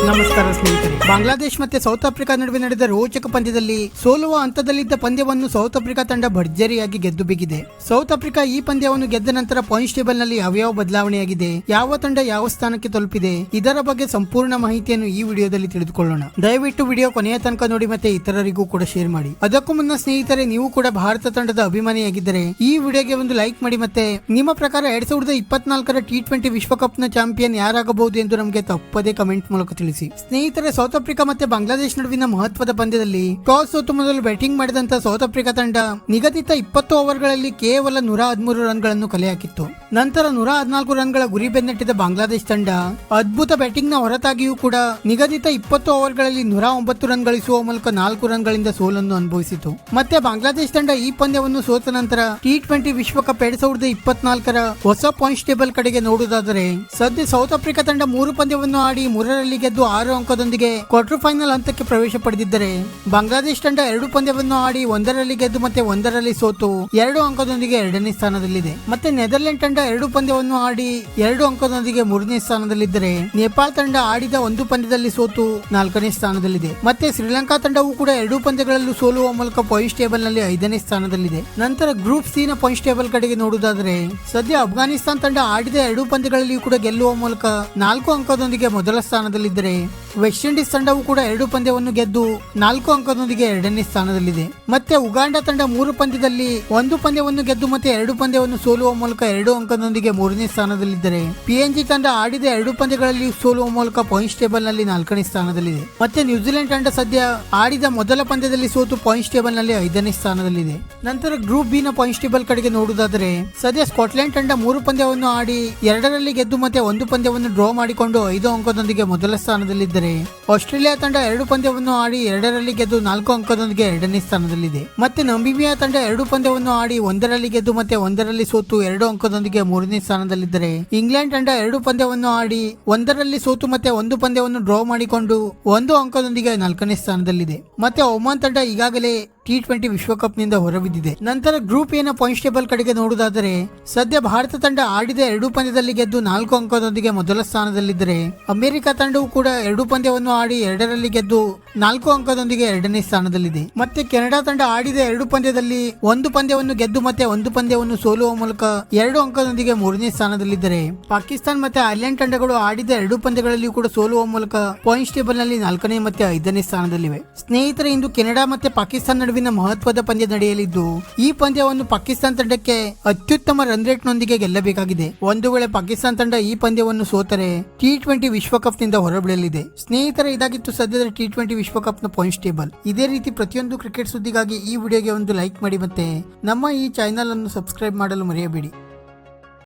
ನಮಸ್ಕಾರ ಸ್ನೇಹಿತರೆ. ಬಾಂಗ್ಲಾದೇಶ ಮತ್ತೆ ಸೌತ್ ಆಫ್ರಿಕಾ ನಡುವೆ ನಡೆದ ರೋಚಕ ಪಂದ್ಯದಲ್ಲಿ ಸೋಲುವ ಹಂತದಲ್ಲಿದ್ದ ಪಂದ್ಯವನ್ನು ಸೌತ್ ಆಫ್ರಿಕಾ ತಂಡ ಭರ್ಜರಿಯಾಗಿ ಗೆದ್ದು ಬಿಗಿದೆ. ಸೌತ್ ಆಫ್ರಿಕಾ ಈ ಪಂದ್ಯವನ್ನು ಗೆದ್ದ ನಂತರ ಪಾಯಿಂಟ್ಸ್ ಟೇಬಲ್ ನಲ್ಲಿ ಯಾವ್ಯಾವ ಬದಲಾವಣೆಯಾಗಿದೆ, ಯಾವ ತಂಡ ಯಾವ ಸ್ಥಾನಕ್ಕೆ ತಲುಪಿದೆ, ಇದರ ಬಗ್ಗೆ ಸಂಪೂರ್ಣ ಮಾಹಿತಿಯನ್ನು ಈ ವಿಡಿಯೋದಲ್ಲಿ ತಿಳಿದುಕೊಳ್ಳೋಣ. ದಯವಿಟ್ಟು ವಿಡಿಯೋ ಕೊನೆಯ ತನಕ ನೋಡಿ ಮತ್ತೆ ಇತರರಿಗೂ ಕೂಡ ಶೇರ್ ಮಾಡಿ. ಅದಕ್ಕೂ ಮುನ್ನ ಸ್ನೇಹಿತರೆ, ನೀವು ಕೂಡ ಭಾರತ ತಂಡದ ಅಭಿಮಾನಿಯಾಗಿದ್ದರೆ ಈ ವಿಡಿಯೋಗೆ ಒಂದು ಲೈಕ್ ಮಾಡಿ. ಮತ್ತೆ ನಿಮ್ಮ ಪ್ರಕಾರ 2024ರ T20 ವಿಶ್ವಕಪ್ ನ ಚಾಂಪಿಯನ್ ಯಾರಾಗಬಹುದು ಎಂದು ನಮಗೆ ತಪ್ಪದೇ ಕಮೆಂಟ್ ಮೂಲಕ ತಿಳಿಸಿ. ಸ್ನೇಹಿತರೆ, ಸೌತ್ ಆಫ್ರಿಕಾ ಮತ್ತೆ ಬಾಂಗ್ಲಾದೇಶ ನಡುವಿನ ಮಹತ್ವದ ಪಂದ್ಯದಲ್ಲಿ ಟಾಸ್ ಸೋತು ಮೊದಲು ಬ್ಯಾಟಿಂಗ್ ಮಾಡಿದಂತ ಸೌತ್ ಆಫ್ರಿಕಾ ತಂಡ ನಿಗದಿತ 20 ಓವರ್ಗಳಲ್ಲಿ ಕೇವಲ 113 ರನ್ಗಳನ್ನು ಕಲೆ ಹಾಕಿತ್ತು. ನಂತರ 114 ರನ್ಗಳ ಗುರಿ ಬೆನ್ನಟ್ಟಿದ ಬಾಂಗ್ಲಾದೇಶ ತಂಡ ಅದ್ಭುತ ಬ್ಯಾಟಿಂಗ್ ನ ಹೊರತಾಗಿಯೂ ಕೂಡ ನಿಗದಿತ 20 ಓವರ್ಗಳಲ್ಲಿ 109 ರನ್ ಗಳಿಸುವ ಮೂಲಕ 4 ರನ್ಗಳಿಂದ ಸೋಲನ್ನು ಅನುಭವಿಸಿತು. ಮತ್ತೆ ಬಾಂಗ್ಲಾದೇಶ ತಂಡ ಈ ಪಂದ್ಯವನ್ನು ಸೋತ ನಂತರ T20 ವಿಶ್ವಕಪ್ 2024ರ ಹೊಸ ಪಾಯಿಂಟ್ಸ್ ಟೇಬಲ್ ಕಡೆಗೆ ನೋಡುವುದಾದರೆ, ಸದ್ಯ ಸೌತ್ ಆಫ್ರಿಕಾ ತಂಡ 3 ಪಂದ್ಯವನ್ನು ಆಡಿ 3ರಲ್ಲಿ ಗೆದ್ದು 6 ಅಂಕದೊಂದಿಗೆ ಕ್ವಾರ್ಟರ್ ಫೈನಲ್ ಹಂತಕ್ಕೆ ಪ್ರವೇಶ ಪಡೆದಿದ್ದರೆ, ಬಾಂಗ್ಲಾದೇಶ ತಂಡ 2 ಪಂದ್ಯವನ್ನು ಆಡಿ 1ರಲ್ಲಿ ಗೆದ್ದು ಮತ್ತೆ 1ರಲ್ಲಿ ಸೋತು 2 ಅಂಕದೊಂದಿಗೆ 2ನೇ ಸ್ಥಾನದಲ್ಲಿದೆ. ಮತ್ತೆ ನೆದರ್ಲೆಂಡ್ ತಂಡ 2 ಪಂದ್ಯವನ್ನು ಆಡಿ 2 ಅಂಕದೊಂದಿಗೆ 3ನೇ ಸ್ಥಾನದಲ್ಲಿದ್ದರೆ, ನೇಪಾಳ ತಂಡ ಆಡಿದ 1 ಪಂದ್ಯದಲ್ಲಿ ಸೋತು 4ನೇ ಸ್ಥಾನದಲ್ಲಿದೆ. ಮತ್ತೆ ಶ್ರೀಲಂಕಾ ತಂಡವು ಕೂಡ 2 ಪಂದ್ಯಗಳಲ್ಲೂ ಸೋಲುವ ಮೂಲಕ ಪಾಯಿಂಟ್ಸ್ ಟೇಬಲ್ ನಲ್ಲಿ 5ನೇ ಸ್ಥಾನದಲ್ಲಿದೆ. ನಂತರ ಗ್ರೂಪ್ ಸಿ ನ ಪಾಯಿಂಟ್ಸ್ ಟೇಬಲ್ ಕಡೆಗೆ ನೋಡುವುದಾದರೆ, ಸದ್ಯ ಅಫ್ಘಾನಿಸ್ತಾನ ತಂಡ ಆಡಿದ 2 ಪಂದ್ಯಗಳಲ್ಲಿ ಕೂಡ ಗೆಲ್ಲುವ ಮೂಲಕ 4 ಅಂಕದೊಂದಿಗೆ ಮೊದಲ ಸ್ಥಾನದಲ್ಲಿದ್ದರೆ, ವೆಸ್ಟ್ ಇಂಡೀಸ್ ತಂಡವು ಕೂಡ 2 ಪಂದ್ಯವನ್ನು ಗೆದ್ದು 4 ಅಂಕದೊಂದಿಗೆ 2ನೇ ಸ್ಥಾನದಲ್ಲಿದೆ. ಮತ್ತೆ ಉಗಾಂಡ ತಂಡ 3 ಪಂದ್ಯದಲ್ಲಿ 1 ಪಂದ್ಯವನ್ನು ಗೆದ್ದು ಮತ್ತೆ 2 ಪಂದ್ಯವನ್ನು ಸೋಲುವ ಮೂಲಕ 2 ಅಂಕದೊಂದಿಗೆ 3ನೇ ಸ್ಥಾನದಲ್ಲಿದ್ದರೆ, PNG ತಂಡ ಆಡಿದ 2 ಪಂದ್ಯಗಳಲ್ಲಿ ಸೋಲುವ ಮೂಲಕ ಪಾಯಿಂಟ್ಸ್ ಟೇಬಲ್ ನಲ್ಲಿ 4ನೇ ಸ್ಥಾನದಲ್ಲಿದೆ. ಮತ್ತೆ ನ್ಯೂಜಿಲೆಂಡ್ ತಂಡ ಸದ್ಯ ಆಡಿದ ಮೊದಲ ಪಂದ್ಯದಲ್ಲಿ ಸೋತು ಪಾಯಿಂಟ್ಸ್ ಟೇಬಲ್ ನಲ್ಲಿ 5ನೇ ಸ್ಥಾನದಲ್ಲಿದೆ. ನಂತರ ಗ್ರೂಪ್ ಬಿ ನ ಪಾಯಿಂಟ್ಸ್ ಟೇಬಲ್ ಕಡೆಗೆ ನೋಡುವುದಾದರೆ, ಸದ್ಯ ಸ್ಕಾಟ್ಲೆಂಡ್ ತಂಡ 3 ಪಂದ್ಯವನ್ನು ಆಡಿ 2ರಲ್ಲಿ ಗೆದ್ದು ಮತ್ತೆ 1 ಪಂದ್ಯವನ್ನು ಡ್ರಾ ಮಾಡಿಕೊಂಡು 5 ಅಂಕದೊಂದಿಗೆ ಮೊದಲ ಸ್ಥಾನದಲ್ಲಿದ್ದರೆ, ಆಸ್ಟ್ರೇಲಿಯಾ ತಂಡ 2 ಪಂದ್ಯವನ್ನು ಆಡಿ 2ರಲ್ಲಿ ಗೆದ್ದು 4 ಅಂಕದೊಂದಿಗೆ 2ನೇ ಸ್ಥಾನದಲ್ಲಿದೆ. ಮತ್ತೆ ನಮೀಬಿಯಾ ತಂಡ 2 ಪಂದ್ಯವನ್ನು ಆಡಿ 1ರಲ್ಲಿ ಗೆದ್ದು ಮತ್ತೆ 1ರಲ್ಲಿ ಸೋತು 2 ಅಂಕದೊಂದಿಗೆ 3ನೇ ಸ್ಥಾನದಲ್ಲಿದ್ದರೆ, ಇಂಗ್ಲೆಂಡ್ ತಂಡ 2 ಪಂದ್ಯವನ್ನು ಆಡಿ 1ರಲ್ಲಿ ಸೋತು ಮತ್ತೆ 1 ಪಂದ್ಯವನ್ನು ಡ್ರಾ ಮಾಡಿಕೊಂಡು 1 ಅಂಕದೊಂದಿಗೆ 4ನೇ ಸ್ಥಾನದಲ್ಲಿದೆ. ಮತ್ತೆ ಒಮಾನ್ ತಂಡ ಈಗಾಗಲೇ T20 ವಿಶ್ವಕಪ್ ನಿಂದ ಹೊರಬಿದ್ದಿದೆ. ನಂತರ ಗ್ರೂಪ್ ಎ ನ ಪಾಯಿಂಟ್ಸ್ ಟೇಬಲ್ ಕಡೆಗೆ ನೋಡುವುದಾದರೆ, ಸದ್ಯ ಭಾರತ ತಂಡ ಆಡಿದ 2 ಪಂದ್ಯದಲ್ಲಿ ಗೆದ್ದು 4 ಅಂಕದೊಂದಿಗೆ ಮೊದಲ ಸ್ಥಾನದಲ್ಲಿದ್ದರೆ, ಅಮೆರಿಕ ತಂಡವು ಕೂಡ 2 ಪಂದ್ಯವನ್ನು ಆಡಿ 2ರಲ್ಲಿ ಗೆದ್ದು 4 ಅಂಕದೊಂದಿಗೆ 2ನೇ ಸ್ಥಾನದಲ್ಲಿದೆ. ಮತ್ತೆ ಕೆನಡಾ ತಂಡ ಆಡಿದ 2 ಪಂದ್ಯದಲ್ಲಿ 1 ಪಂದ್ಯವನ್ನು ಗೆದ್ದು ಮತ್ತೆ 1 ಪಂದ್ಯವನ್ನು ಸೋಲುವ ಮೂಲಕ 2 ಅಂಕದೊಂದಿಗೆ 3ನೇ ಸ್ಥಾನದಲ್ಲಿದ್ದರೆ, ಪಾಕಿಸ್ತಾನ ಮತ್ತೆ ಐರ್ಲೆಂಡ್ ತಂಡಗಳು ಆಡಿದ 2 ಪಂದ್ಯಗಳಲ್ಲಿಯೂ ಕೂಡ ಸೋಲುವ ಮೂಲಕ ಪಾಯಿಂಟ್ಸ್ ಟೇಬಲ್ ನಲ್ಲಿ 4ನೇ ಮತ್ತೆ 5ನೇ ಸ್ಥಾನದಲ್ಲಿವೆ. ಸ್ನೇಹಿತರೆ, ಇಂದು ಕೆನಡಾ ಮತ್ತೆ ಪಾಕಿಸ್ತಾನ ನಡುವಿನ ಮಹತ್ವದ ಪಂದ್ಯ ನಡೆಯಲಿದ್ದು, ಈ ಪಂದ್ಯವನ್ನು ಪಾಕಿಸ್ತಾನ ತಂಡಕ್ಕೆ ಅತ್ಯುತ್ತಮ ರನ್ ರೇಟ್ ನೊಂದಿಗೆ ಗೆಲ್ಲಬೇಕಾಗಿದೆ. ಒಂದು ವೇಳೆ ಪಾಕಿಸ್ತಾನ ತಂಡ ಈ ಪಂದ್ಯವನ್ನು ಸೋತರೆ T20 ವಿಶ್ವಕಪ್ ನಿಂದ ಹೊರಬೀಳಲಿದೆ. ಸ್ನೇಹಿತರೆ, ಇದಾಗಿತ್ತು ಸದ್ಯದ T20 ವಿಶ್ವಕಪ್ ನ ಪಾಯಿಂಟ್ಸ್ ಟೇಬಲ್. ಇದೇ ರೀತಿ ಪ್ರತಿಯೊಂದು ಕ್ರಿಕೆಟ್ ಸುದ್ದಿಗಾಗಿ ಈ ವಿಡಿಯೋಗೆ ಒಂದು ಲೈಕ್ ಮಾಡಿ ಮತ್ತೆ ನಮ್ಮ ಈ ಚಾನೆಲ್ ಅನ್ನು ಸಬ್ಸ್ಕ್ರೈಬ್ ಮಾಡಲು ಮರೆಯಬೇಡಿ.